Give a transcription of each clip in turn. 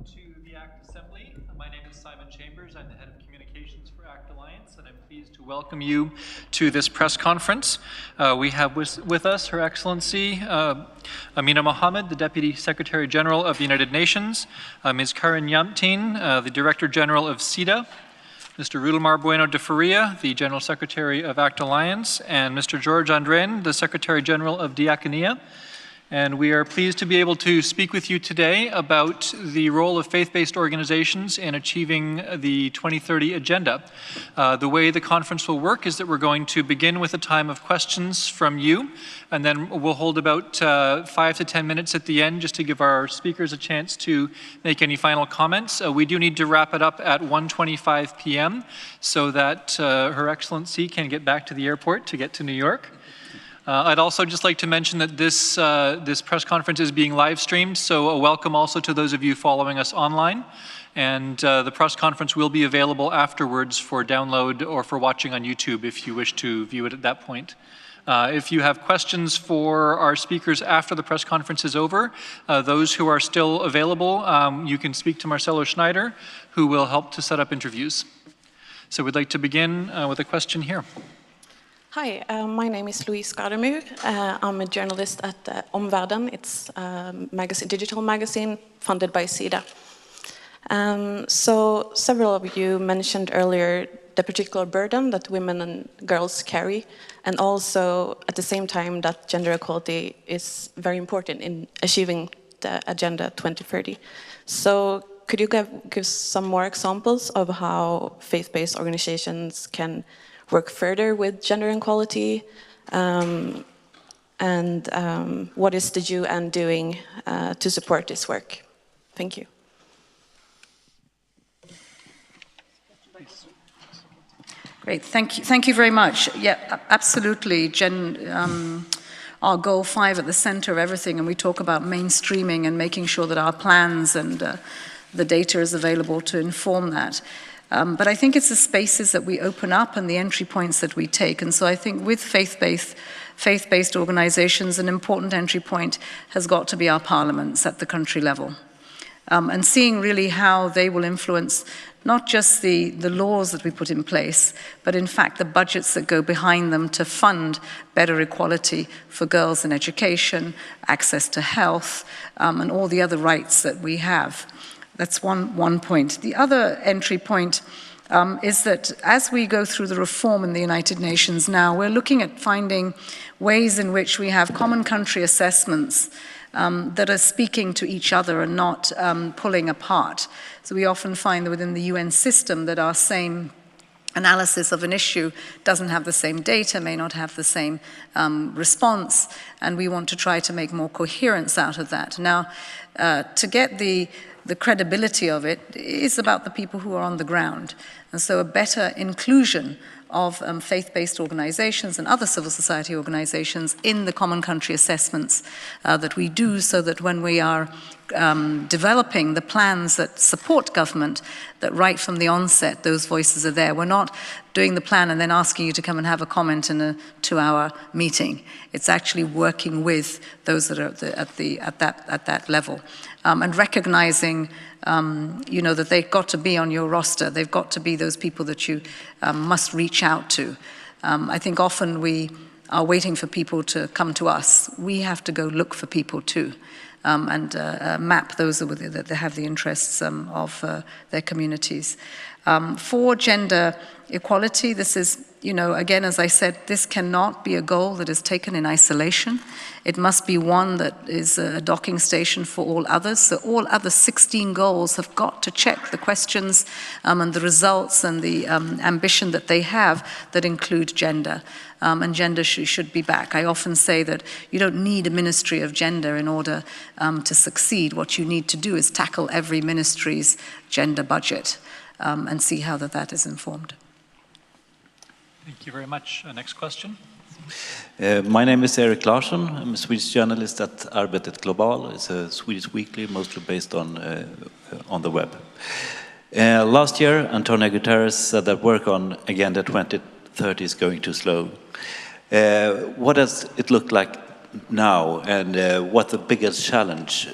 to the ACT Assembly. My name is Simon Chambers. I'm the head of communications for ACT Alliance, and I'm pleased to welcome you to this press conference. We have with us Her Excellency Amina Mohammed, the Deputy Secretary General of the United Nations, Ms. Karin Yamteen, the Director General of SIDA, Mr. Rudolmar Bueno de Faria, the General Secretary of ACT Alliance, and Mr. George Andren, the Secretary General of Diakonia. And we are pleased to be able to speak with you today about the role of faith-based organizations in achieving the 2030 agenda. The way the conference will work is that we're going to begin with a time of questions from you, and then we'll hold about 5 to 10 minutes at the end just to give our speakers a chance to make any final comments. We do need to wrap it up at 1:25 p.m. so that Her Excellency can get back to the airport to get to New York. I'd also just like to mention that this press conference is being live streamed, so a welcome also to those of you following us online. And the press conference will be available afterwards for download or for watching on YouTube if you wish to view it at that point. If you have questions for our speakers after the press conference is over, those who are still available, you can speak to Marcelo Schneider, who will help to set up interviews. So we'd like to begin with a question here. Hi, my name is Louise Gardemur. I'm a journalist at Omvärlden. It's a digital magazine funded by SIDA. So several of you mentioned earlier the particular burden that women and girls carry, and also at the same time that gender equality is very important in achieving the Agenda 2030. So could you give some more examples of how faith-based organizations can work further with gender equality, and what is the UN doing to support this work? Thank you. Great, thank you very much. Yeah, absolutely. Our goal 5 at the center of everything, and we talk about mainstreaming and making sure that our plans and the data is available to inform that. But I think it's the spaces that we open up and the entry points that we take. And so I think with faith-based organizations, an important entry point has got to be our parliaments at the country level. And seeing really how they will influence not just the laws that we put in place, but in fact the budgets that go behind them to fund better equality for girls in education, access to health, and all the other rights that we have. That's one point. The other entry point is that as we go through the reform in the United Nations now, we're looking at finding ways in which we have common country assessments that are speaking to each other and not pulling apart. So we often find that within the UN system that our same analysis of an issue doesn't have the same data, may not have the same response, and we want to try to make more coherence out of that. Now, to get the credibility of it is about the people who are on the ground. And so a better inclusion of faith-based organizations and other civil society organizations in the common country assessments that we do, so that when we are developing the plans that support government, that right from the onset those voices are there. We're not doing the plan and then asking you to come and have a comment in a 2-hour meeting. It's actually working with those that are at that level. And recognizing, that they've got to be on your roster. They've got to be those people that you must reach out to. I think often we are waiting for people to come to us. We have to go look for people too, and map those that have the interests of their communities. For gender equality, this is, again, as I said, this cannot be a goal that is taken in isolation. It must be one that is a docking station for all others. So all other 16 goals have got to check the questions and the results and the ambition that they have that include gender. And gender should be back. I often say that you don't need a ministry of gender in order to succeed. What you need to do is tackle every ministry's gender budget and see how that is informed. Thank you very much. Next question. My name is Erik Larsson. I'm a Swedish journalist at Arbetet Global. It's a Swedish weekly, mostly based on the web. Last year, Antonio Guterres said that work on Agenda 2030 is going too slow. What does it look like now, and what the biggest challenge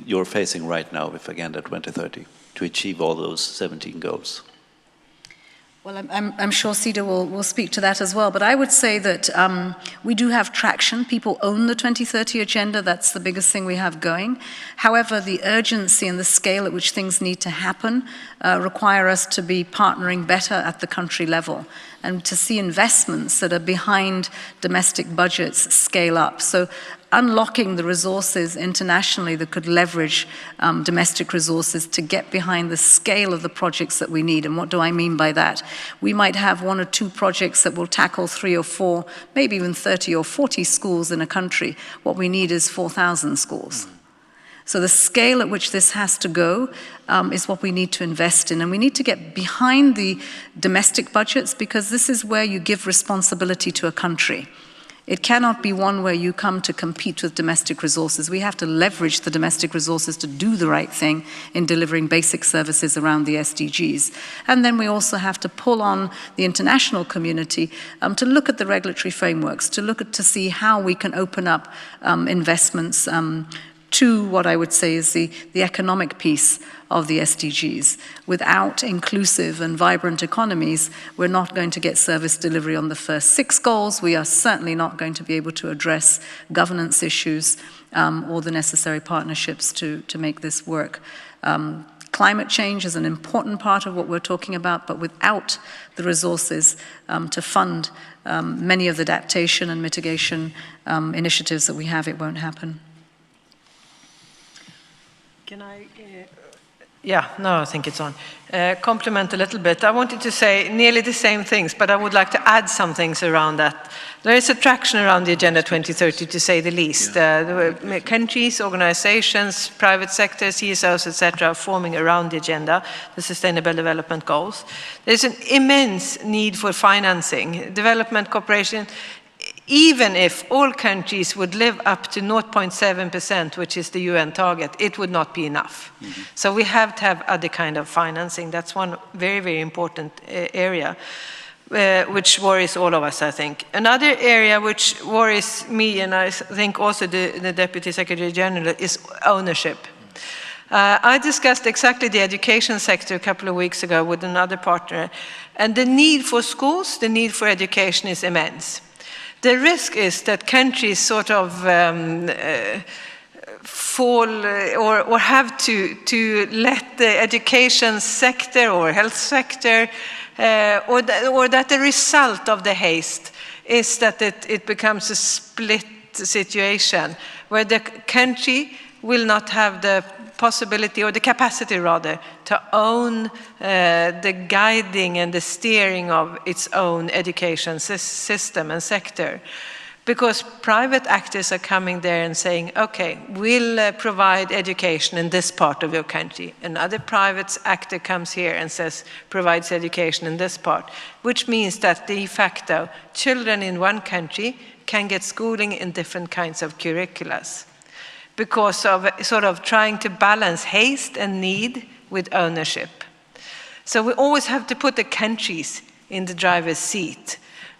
you're facing right now with Agenda 2030 to achieve all those 17 goals? Well, I'm sure Cedar will speak to that as well, but I would say that we do have traction. People own the 2030 agenda. That's the biggest thing we have going. However, the urgency and the scale at which things need to happen require us to be partnering better at the country level and to see investments that are behind domestic budgets scale up. So unlocking the resources internationally that could leverage domestic resources to get behind the scale of the projects that we need. And what do I mean by that? We might have 1 or 2 projects that will tackle 3 or 4, maybe even 30 or 40 schools in a country. What we need is 4,000 schools. So the scale at which this has to go is what we need to invest in. And we need to get behind the domestic budgets, because this is where you give responsibility to a country. It cannot be one where you come to compete with domestic resources. We have to leverage the domestic resources to do the right thing in delivering basic services around the SDGs. And then we also have to pull on the international community to look at the regulatory frameworks, to see how we can open up investments to what I would say is the economic piece of the SDGs. Without inclusive and vibrant economies, we're not going to get service delivery on the first 6 goals. We are certainly not going to be able to address governance issues or the necessary partnerships to make this work. Climate change is an important part of what we're talking about, but without the resources to fund many of the adaptation and mitigation initiatives that we have, it won't happen. Can I, yeah, no, I think it's on. Compliment a little bit. I wanted to say nearly the same things, but I would like to add some things around that. There is a traction around the Agenda 2030, to say the least. The countries, organizations, private sector, CSOs, etc., are forming around the agenda, the Sustainable Development Goals. There's an immense need for financing. Development cooperation, even if all countries would live up to 0.7%, which is the UN target, it would not be enough. Mm-hmm. So we have to have other kind of financing. That's one very, very important area, which worries all of us, I think. Another area which worries me, and I think also the Deputy Secretary General, is ownership. I discussed exactly the education sector a couple of weeks ago with another partner, and the need for schools, the need for education is immense. The risk is that countries sort of fall or have to let the education sector or health sector, or that the result of the haste is that it becomes a split situation where the country will not have the possibility, or the capacity rather, to own the guiding and the steering of its own education system and sector. Because private actors are coming there and saying, okay, we'll provide education in this part of your country. Another private actor comes here and says, provides education in this part, which means that de facto, children in one country can get schooling in different kinds of curriculums, because of sort of trying to balance haste and need with ownership. So we always have to put the countries in the driver's seat,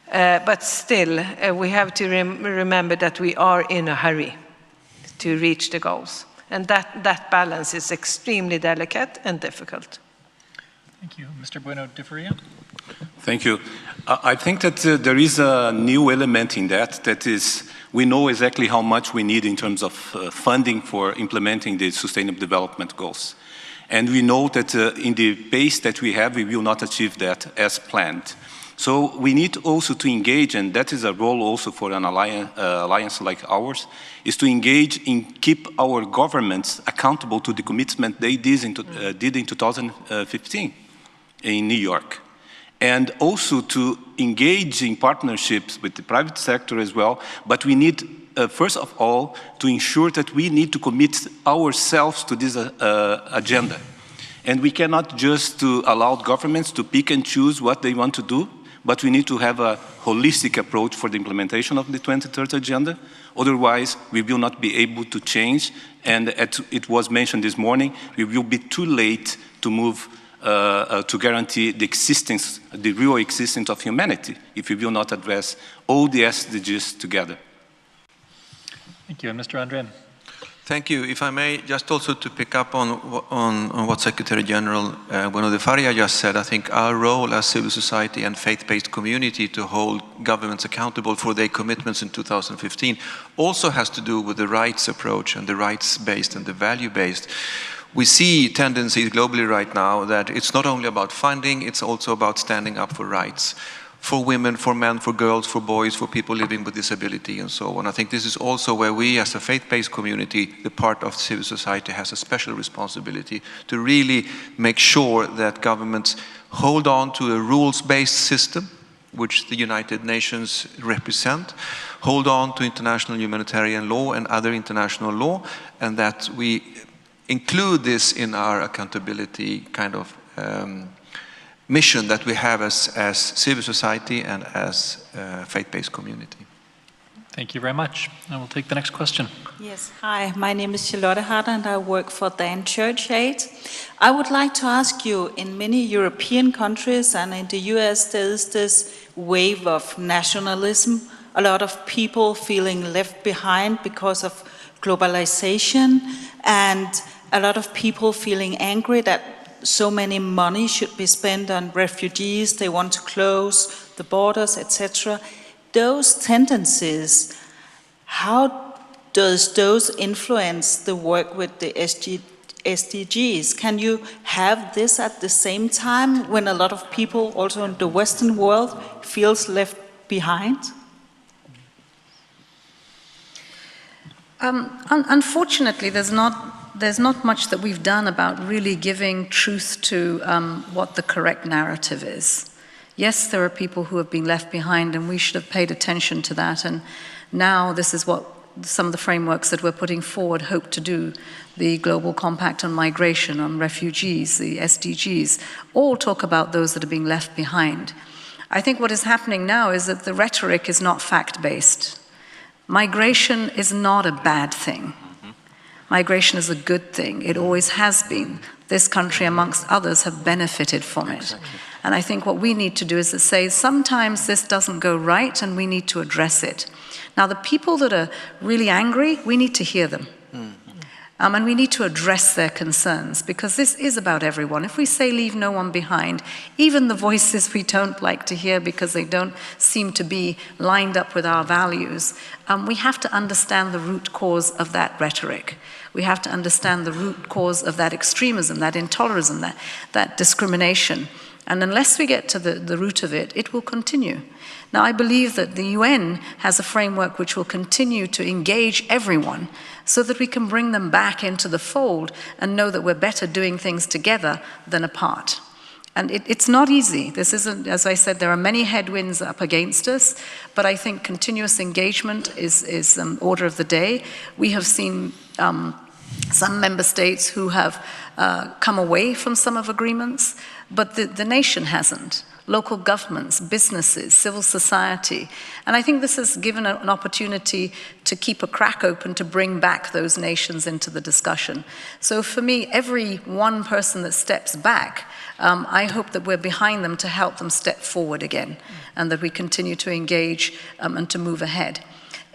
but still we have to remember that we are in a hurry to reach the goals. And that balance is extremely delicate and difficult. Thank you. Mr. Bueno de Faria. Thank you. I think that there is a new element in that is, we know exactly how much we need in terms of funding for implementing the Sustainable Development Goals. And we know that in the pace that we have, we will not achieve that as planned. So we need also to engage, and that is a role also for an alliance like ours, is to engage in keep our governments accountable to the commitment they did in 2015 in New York. And also to engage in partnerships with the private sector as well. But we need, first of all, to ensure that we need to commit ourselves to this agenda. And we cannot just allow governments to pick and choose what they want to do, but we need to have a holistic approach for the implementation of the 2030 agenda. Otherwise, we will not be able to change. And it was mentioned this morning, we will be too late to move to guarantee the real existence of humanity if we will not address all the SDGs together. Thank you. And Mr. Andren. Thank you. If I may, just also to pick up on what Secretary General Bueno de Faria just said, I think our role as civil society and faith-based community to hold governments accountable for their commitments in 2015 also has to do with the rights approach and the rights-based and the value-based. We see tendencies globally right now that it's not only about funding, it's also about standing up for rights. For women, for men, for girls, for boys, for people living with disability and so on. I think this is also where we as a faith-based community, the part of civil society, has a special responsibility to really make sure that governments hold on to a rules-based system, which the United Nations represent, hold on to international humanitarian law and other international law, and that we include this in our accountability kind of mission that we have as civil society and as faith-based community. Thank you very much. And we'll take the next question. Yes, hi, my name is Charlotte Harder and I work for Dan Church Aid. I would like to ask you, in many European countries and in the US, there is this wave of nationalism, a lot of people feeling left behind because of globalization, and a lot of people feeling angry that so many money should be spent on refugees, they want to close the borders, etc. Those tendencies, how does those influence the work with the SDGs? Can you have this at the same time when a lot of people also in the Western world feels left behind? Unfortunately, there's not much that we've done about really giving truth to what the correct narrative is. Yes, there are people who have been left behind, and we should have paid attention to that. And now this is what some of the frameworks that we're putting forward hope to do. The Global Compact on Migration, on refugees, the SDGs, all talk about those that are being left behind. I think what is happening now is that the rhetoric is not fact-based. Migration is not a bad thing. Migration is a good thing. It always has been. This country, amongst others, have benefited from it. Exactly. And I think what we need to do is to say, sometimes this doesn't go right and we need to address it. Now, the people that are really angry, we need to hear them. And we need to address their concerns, because this is about everyone. If we say leave no one behind, even the voices we don't like to hear because they don't seem to be lined up with our values, we have to understand the root cause of that rhetoric. We have to understand the root cause of that extremism, that intolerism, that discrimination. And unless we get to the root of it, it will continue. Now, I believe that the UN has a framework which will continue to engage everyone so that we can bring them back into the fold and know that we're better doing things together than apart. And it's not easy. This isn't, as I said, there are many headwinds up against us, but I think continuous engagement is order of the day. We have seen some member states who have come away from some of agreements, but the nation hasn't. Local governments, businesses, civil society. And I think this has given an opportunity to keep a crack open to bring back those nations into the discussion. So for me, every one person that steps back, I hope that we're behind them to help them step forward again, and that we continue to engage and to move ahead.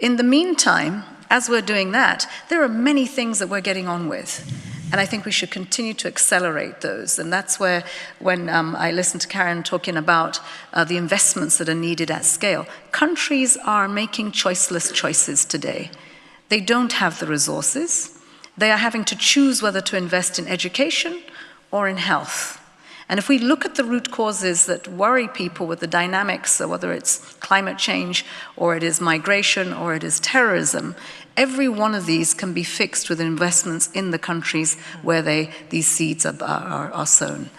In the meantime, as we're doing that, there are many things that we're getting on with. And I think we should continue to accelerate those. And that's where, when I listened to Karen talking about the investments that are needed at scale, countries are making choiceless choices today. They don't have the resources. They are having to choose whether to invest in education or in health. And if we look at the root causes that worry people with the dynamics, so whether it's climate change, or it is migration, or it is terrorism, every one of these can be fixed with investments in the countries where these seeds are sown.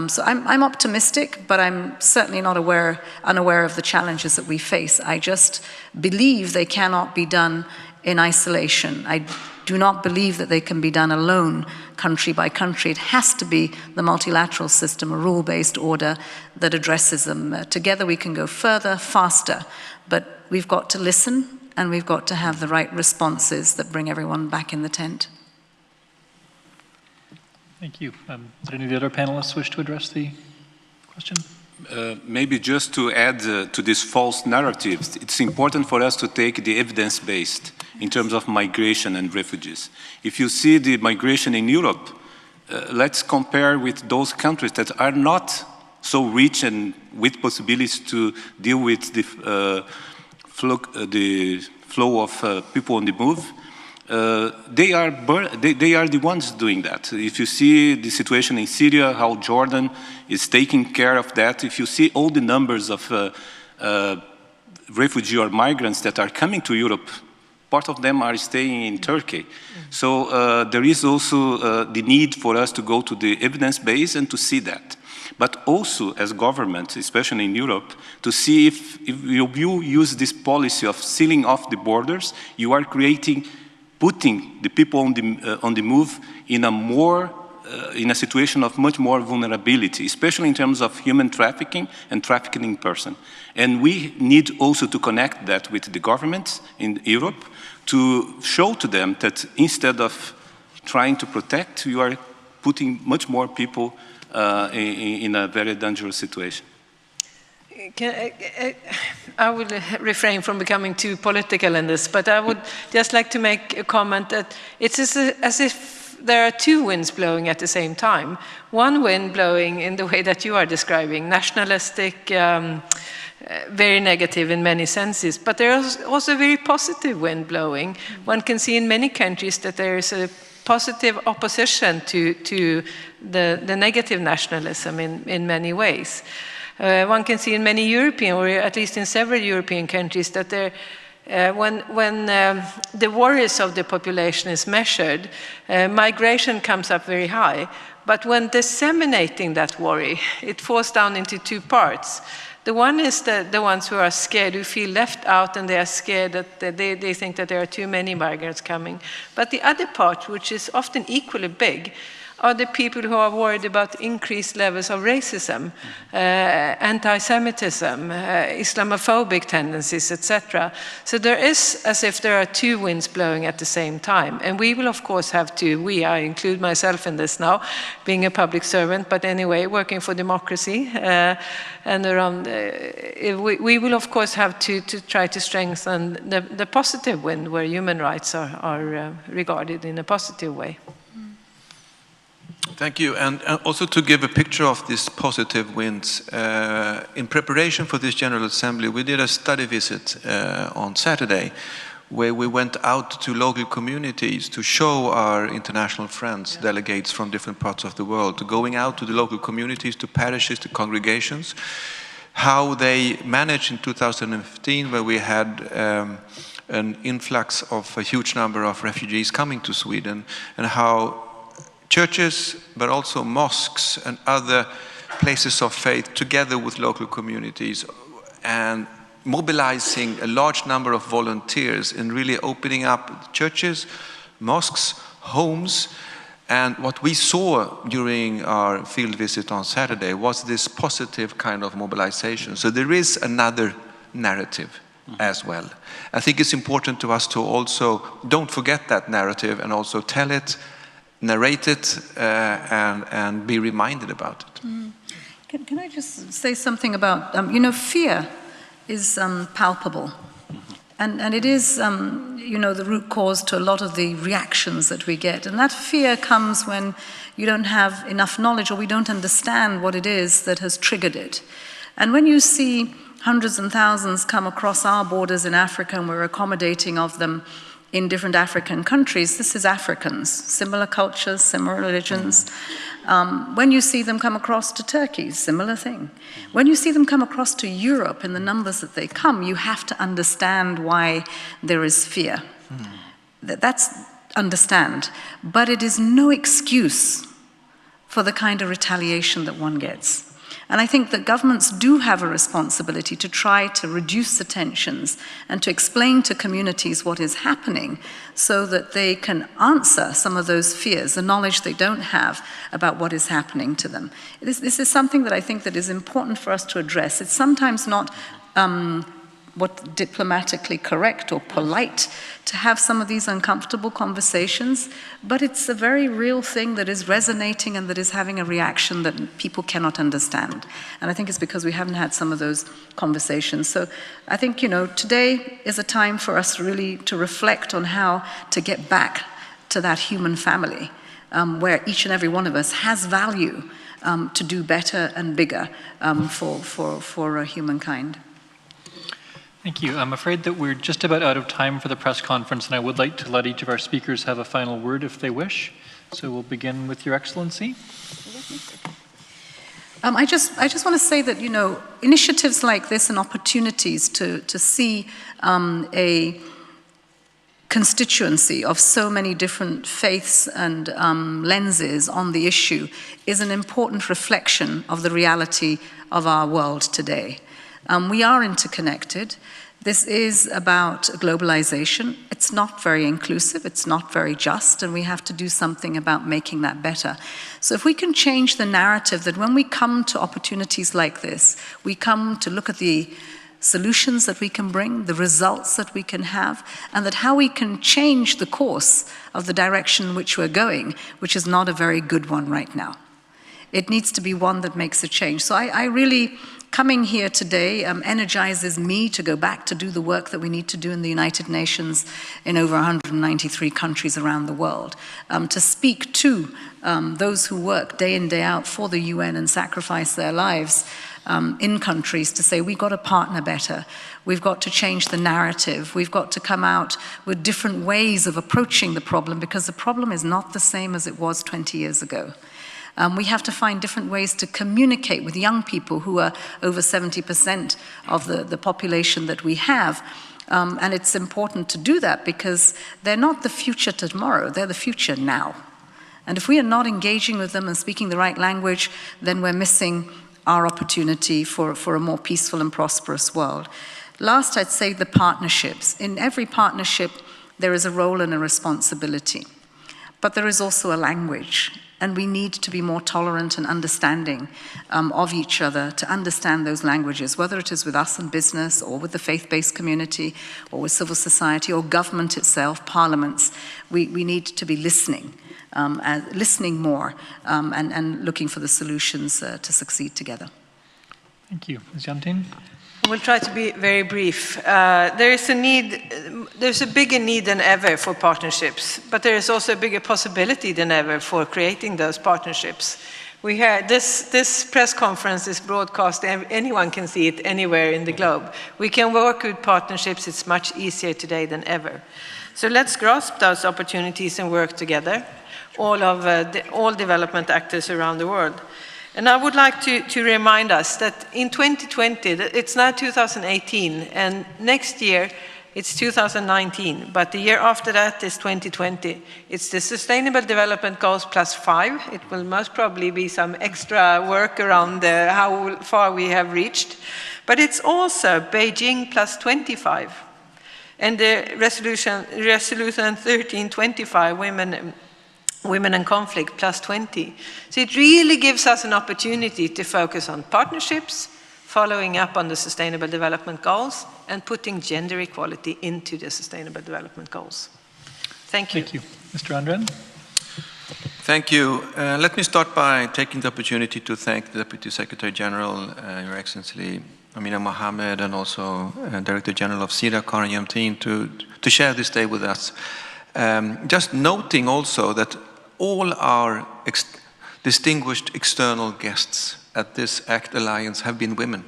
So I'm optimistic, but I'm certainly not unaware of the challenges that we face. I just believe they cannot be done in isolation. I do not believe that they can be done alone, country by country. It has to be the multilateral system, a rule-based order that addresses them. Together we can go further, faster, but we've got to listen, and we've got to have the right responses that bring everyone back in the tent. Thank you. Did any of the other panelists wish to address the question? Maybe just to add to this false narrative, it's important for us to take the evidence-based in terms of migration and refugees. If you see the migration in Europe, let's compare with those countries that are not so rich and with possibilities to deal with the flow of people on the move. They are the ones doing that. If you see the situation in Syria, how Jordan is taking care of that, if you see all the numbers of refugee or migrants that are coming to Europe, part of them are staying in Turkey. So there is also the need for us to go to the evidence base and to see that. But also as government, especially in Europe, to see if you use this policy of sealing off the borders, you are putting the people on the move in a situation of much more vulnerability, especially in terms of human trafficking and trafficking in person. And we need also to connect that with the governments in Europe to show to them that instead of trying to protect, you are putting much more people in a very dangerous situation. I will refrain from becoming too political in this, but I would just like to make a comment that it's as if there are two winds blowing at the same time. One wind blowing in the way that you are describing, nationalistic, very negative in many senses, but there is also a very positive wind blowing. One can see in many countries that there is a positive opposition to the negative nationalism in many ways. One can see in many European, or at least in several European countries, that when the worries of the population is measured, migration comes up very high. But when disseminating that worry, it falls down into two parts. The one is the ones who are scared, who feel left out, and they are scared that they think that there are too many migrants coming. But the other part, which is often equally big, are the people who are worried about increased levels of racism, anti-Semitism, Islamophobic tendencies, etc. So there is as if there are two winds blowing at the same time. And we will, of course, have to, I include myself in this now, being a public servant, but anyway, working for democracy. And around, we will, of course, have to try to strengthen the positive wind where human rights are regarded in a positive way. Thank you. And also to give a picture of these positive winds, in preparation for this General Assembly, we did a study visit on Saturday where we went out to local communities to show our international friends, delegates from different parts of the world, to going out to the local communities, to parishes, to congregations, how they managed in 2015 where we had an influx of a huge number of refugees coming to Sweden, and how churches, but also mosques and other places of faith, together with local communities, and mobilizing a large number of volunteers and really opening up churches, mosques, homes. And what we saw during our field visit on Saturday was this positive kind of mobilization. So there is another narrative as well. I think it's important to us to also don't forget that narrative and also tell it, narrate it, and be reminded about it. Can I just say something about, fear is palpable. And it is, the root cause to a lot of the reactions that we get. And that fear comes when you don't have enough knowledge, or we don't understand what it is that has triggered it. And when you see hundreds and thousands come across our borders in Africa, and we're accommodating of them in different African countries, this is Africans, similar cultures, similar religions. When you see them come across to Turkey, similar thing. When you see them come across to Europe in the numbers that they come, you have to understand why there is fear. That's understand. But it is no excuse for the kind of retaliation that one gets. And I think that governments do have a responsibility to try to reduce the tensions and to explain to communities what is happening so that they can answer some of those fears, the knowledge they don't have about what is happening to them. This is something that I think that is important for us to address. It's sometimes not what diplomatically correct or polite to have some of these uncomfortable conversations, but it's a very real thing that is resonating and that is having a reaction that people cannot understand. And I think it's because we haven't had some of those conversations. So I think, today is a time for us really to reflect on how to get back to that human family, where each and every one of us has value to do better and bigger for humankind. Thank you. I'm afraid that we're just about out of time for the press conference, and I would like to let each of our speakers have a final word if they wish. So we'll begin with Your Excellency. I just want to say that, initiatives like this and opportunities to see a constituency of so many different faiths and lenses on the issue is an important reflection of the reality of our world today. We are interconnected. This is about globalization. It's not very inclusive, it's not very just, and we have to do something about making that better. So if we can change the narrative that when we come to opportunities like this, we come to look at the solutions that we can bring, the results that we can have, and that how we can change the course of the direction in which we're going, which is not a very good one right now. It needs to be one that makes a change. So I really, coming here today energizes me to go back to do the work that we need to do in the United Nations in over 193 countries around the world, to speak to those who work day in, day out for the UN and sacrifice their lives in countries, to say we've got to partner better, we've got to change the narrative, we've got to come out with different ways of approaching the problem, because the problem is not the same as it was 20 years ago. We have to find different ways to communicate with young people who are over 70% of the population that we have. And it's important to do that because they're not the future tomorrow, they're the future now. And if we are not engaging with them and speaking the right language, then we're missing our opportunity for a more peaceful and prosperous world. Last, I'd say the partnerships. In every partnership, there is a role and a responsibility. But there is also a language. And we need to be more tolerant and understanding of each other, to understand those languages, whether it is with us in business or with the faith-based community or with civil society or government itself, parliaments. We need to be listening, listening more and looking for the solutions to succeed together. Thank you. Ms. Jantin? We'll try to be very brief. There's a bigger need than ever for partnerships, but there is also a bigger possibility than ever for creating those partnerships. We heard this press conference is broadcast, anyone can see it anywhere in the globe. We can work with partnerships, it's much easier today than ever. So let's grasp those opportunities and work together, all development actors around the world. And I would like to remind us that in 2020, it's now 2018, and next year it's 2019, but the year after that is 2020. It's the Sustainable Development Goals +5. It will most probably be some extra work around how far we have reached. But it's also Beijing +25. And the resolution 1325, Women and Conflict +20. So it really gives us an opportunity to focus on partnerships, following up on the Sustainable Development Goals, and putting gender equality into the Sustainable Development Goals. Thank you. Thank you. Mr. Andren? Thank you. Let me start by taking the opportunity to thank the Deputy Secretary General, Your Excellency Amina Mohammed, and also Director General of CEDA, Karin Jämtin, to share this day with us. Just noting also that all our distinguished external guests at this ACT Alliance have been women.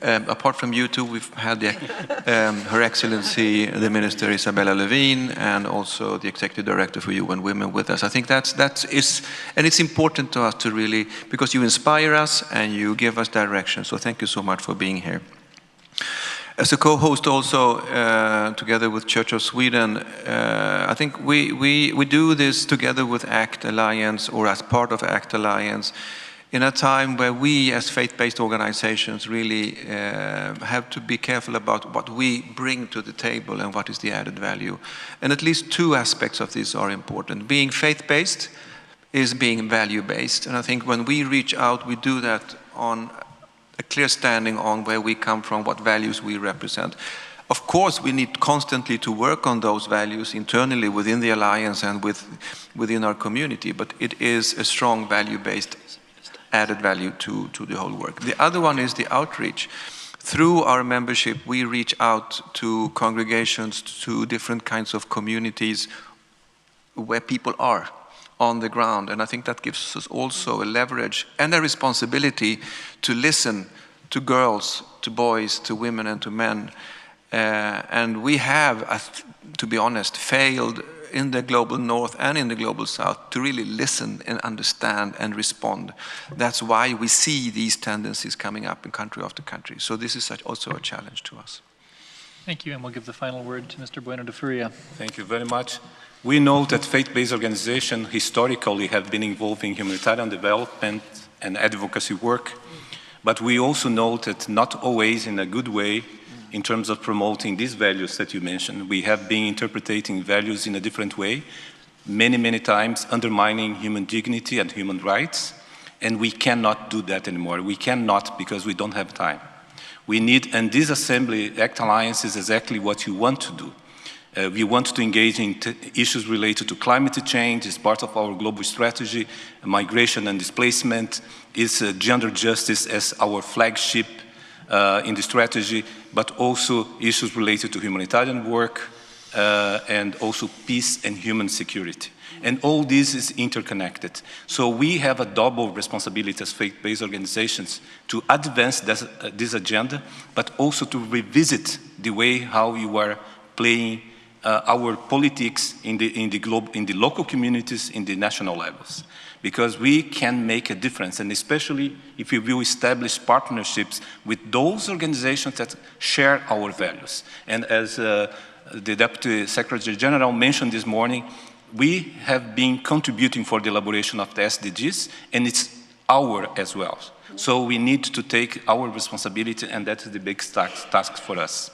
Apart from you two, we've had Her Excellency, the Minister Isabella Lövin, and also the Executive Director for UN Women with us. I think that is, and it's important to us to really, because you inspire us and you give us direction. So thank you so much for being here. As a co-host also, together with Church of Sweden, I think we do this together with ACT Alliance, or as part of ACT Alliance, in a time where we as faith-based organizations really have to be careful about what we bring to the table and what is the added value. And at least two aspects of this are important. Being faith-based is being value-based. And I think when we reach out, we do that on a clear standing on where we come from, what values we represent. Of course, we need constantly to work on those values internally within the alliance and within our community, but it is a strong value-based added value to the whole work. The other one is the outreach. Through our membership, we reach out to congregations, to different kinds of communities where people are on the ground. And I think that gives us also a leverage and a responsibility to listen to girls, to boys, to women and to men. And we have, to be honest, failed in the global north and in the global south to really listen and understand and respond. That's why we see these tendencies coming up in country after country. So this is also a challenge to us. Thank you, and we'll give the final word to Mr. Bueno de Furia. Thank you very much. We know that faith-based organizations historically have been involved in humanitarian development and advocacy work, but we also know that not always in a good way in terms of promoting these values that you mentioned. We have been interpreting values in a different way, many times undermining human dignity and human rights, and we cannot do that anymore. We cannot because we don't have time. We need, and this Assembly ACT Alliance is exactly what you want to do. We want to engage in issues related to climate change as part of our global strategy, migration and displacement, is gender justice as our flagship in the strategy, but also issues related to humanitarian work and also peace and human security. And all this is interconnected. So we have a double responsibility as faith-based organizations to advance this agenda, but also to revisit the way how you are playing our politics in the local communities, in the national levels. Because we can make a difference, and especially if we will establish partnerships with those organizations that share our values. And as the Deputy Secretary General mentioned this morning, we have been contributing for the elaboration of the SDGs, and it's our as well. So we need to take our responsibility, and that is the big task for us.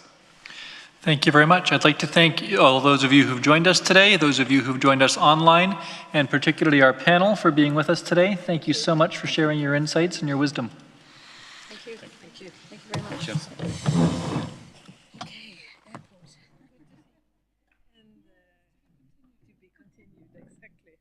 Thank you very much. I'd like to thank all those of you who've joined us today, those of you who've joined us online, and particularly our panel for being with us today. Thank you so much for sharing your insights and your wisdom. Thank you. Thank you. Thank you very much. Okay, airport. And to be continued, exactly.